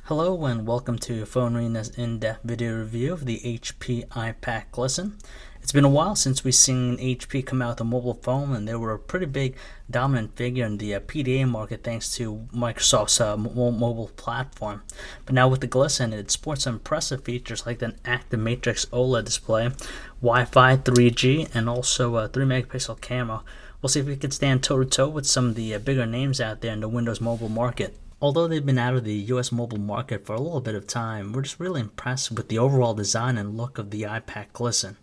Hello and welcome to Phone Arena's in-depth video review of the HP iPAQ Glisten. It's been a while since we've seen HP come out with a mobile phone, and they were a pretty big dominant figure in the PDA market thanks to Microsoft's mobile platform. But now with the Glisten, it sports some impressive features like an active matrix OLED display, Wi-Fi, 3G, and also a 3 megapixel camera. We'll see if we can stand toe-to-toe with some of the bigger names out there in the Windows mobile market. Although they've been out of the US mobile market for a little bit of time, we're just really impressed with the overall design and look of the iPAQ Glisten.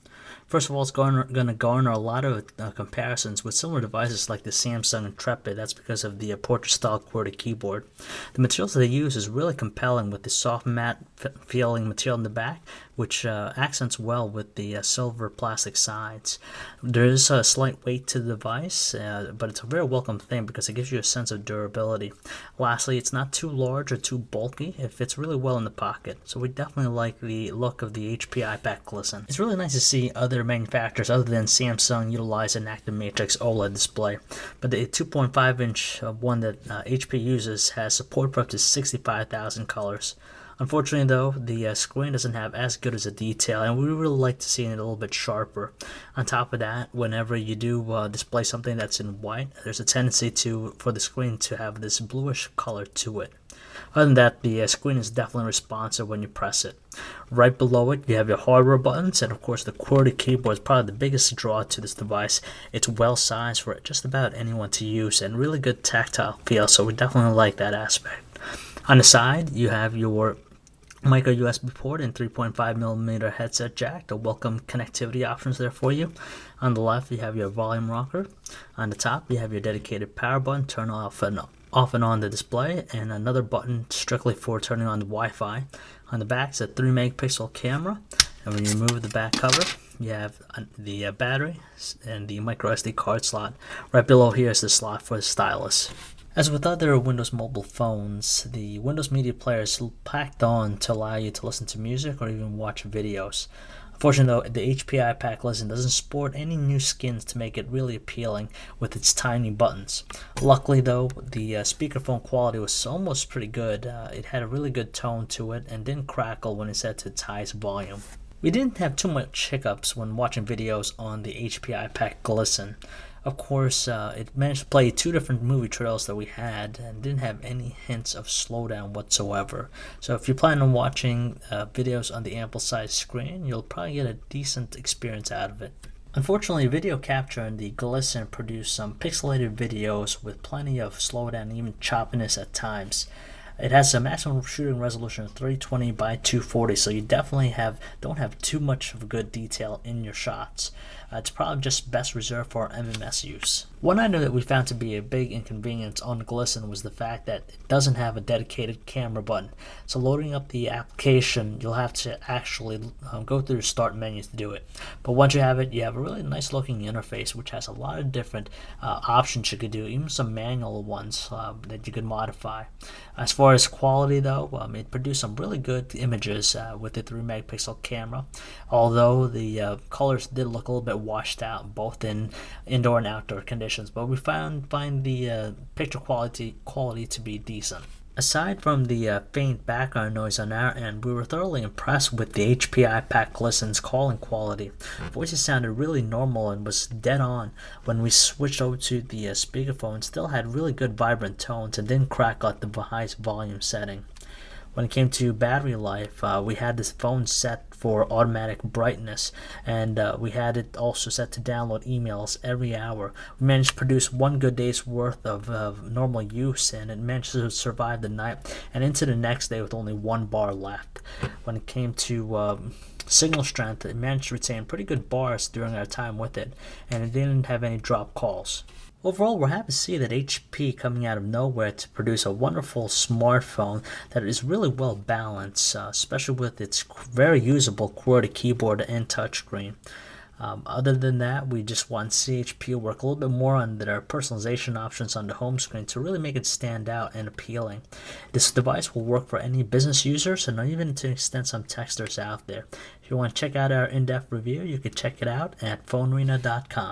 First of all, it's going to garner a lot of comparisons with similar devices like the Samsung Intrepid. That's because of the portrait-style QWERTY keyboard. The materials that they use is really compelling with the soft matte feeling material in the back, which accents well with the silver plastic sides. There is a slight weight to the device, but it's a very welcome thing because it gives you a sense of durability. Lastly, it's not too large or too bulky. It fits really well in the pocket, so we definitely like the look of the HP iPAQ Glisten. It's really nice to see other manufacturers other than Samsung utilize an active matrix OLED display, but the 2.5-inch one that HP uses has support for up to 65,000 colors. Unfortunately though, the screen doesn't have as good as a detail, and we really like to see it a little bit sharper. On top of that, whenever you do display something that's in white, there's a tendency for the screen to have this bluish color to it. Other than that, the screen is definitely responsive when you press it. Right below it, you have your hardware buttons, and of course the QWERTY keyboard is probably the biggest draw to this device. It's well sized for just about anyone to use, and really good tactile feel, so we definitely like that aspect. On the side, you have your micro USB port and 3.5mm headset jack, the welcome connectivity options there for you. On the left, you have your volume rocker. On the top, you have your dedicated power button, turn off and on the display, and another button strictly for turning on the Wi-Fi. On the back is a 3 megapixel camera, and when you remove the back cover, you have the battery and the micro SD card slot. Right below here is the slot for the stylus. As with other Windows mobile phones, the Windows Media Player is packed on to allow you to listen to music or even watch videos. Unfortunately though, the HP iPAQ Glisten doesn't sport any new skins to make it really appealing with its tiny buttons. Luckily though, the speakerphone quality was almost pretty good. It had a really good tone to it and didn't crackle when it's set to its highest volume. We didn't have too much hiccups when watching videos on the HP iPAQ Glisten. Of course, it managed to play 2 different movie trailers that we had and didn't have any hints of slowdown whatsoever. So if you plan on watching videos on the ample size screen, you'll probably get a decent experience out of it. Unfortunately, video capture in the Glisten produced some pixelated videos with plenty of slowdown and even choppiness at times. It has a maximum shooting resolution of 320 by 240, so you definitely don't have too much of good detail in your shots. It's probably just best reserved for MMS use. One item that we found to be a big inconvenience on the Glisten was the fact that it doesn't have a dedicated camera button. So loading up the application, you'll have to actually go through the start menu to do it. But once you have it, you have a really nice looking interface which has a lot of different options you could do, even some manual ones that you could modify. As far as quality though, it produced some really good images with the 3 megapixel camera, although the colors did look a little bit washed out both in indoor and outdoor conditions, but we find the picture quality to be decent. Aside from the faint background noise on our end, we were thoroughly impressed with the HP iPAQ Glisten's calling quality. Voices sounded really normal and was dead on. When we switched over to the speakerphone, still had really good vibrant tones and didn't crackle at the highest volume setting. When it came to battery life, we had this phone set for automatic brightness, and we had it also set to download emails every hour. We managed to produce 1 good day's worth of normal use, and it managed to survive the night and into the next day with only 1 bar left. When it came to signal strength, it managed to retain pretty good bars during our time with it, and it didn't have any drop calls. Overall, we're happy to see that HP coming out of nowhere to produce a wonderful smartphone that is really well balanced, especially with its very usable QWERTY keyboard and touchscreen. Other than that, we just want HP to work a little bit more on their personalization options on the home screen to really make it stand out and appealing. This device will work for any business users and even to extend some texters out there. If you want to check out our in-depth review, you can check it out at phonearena.com.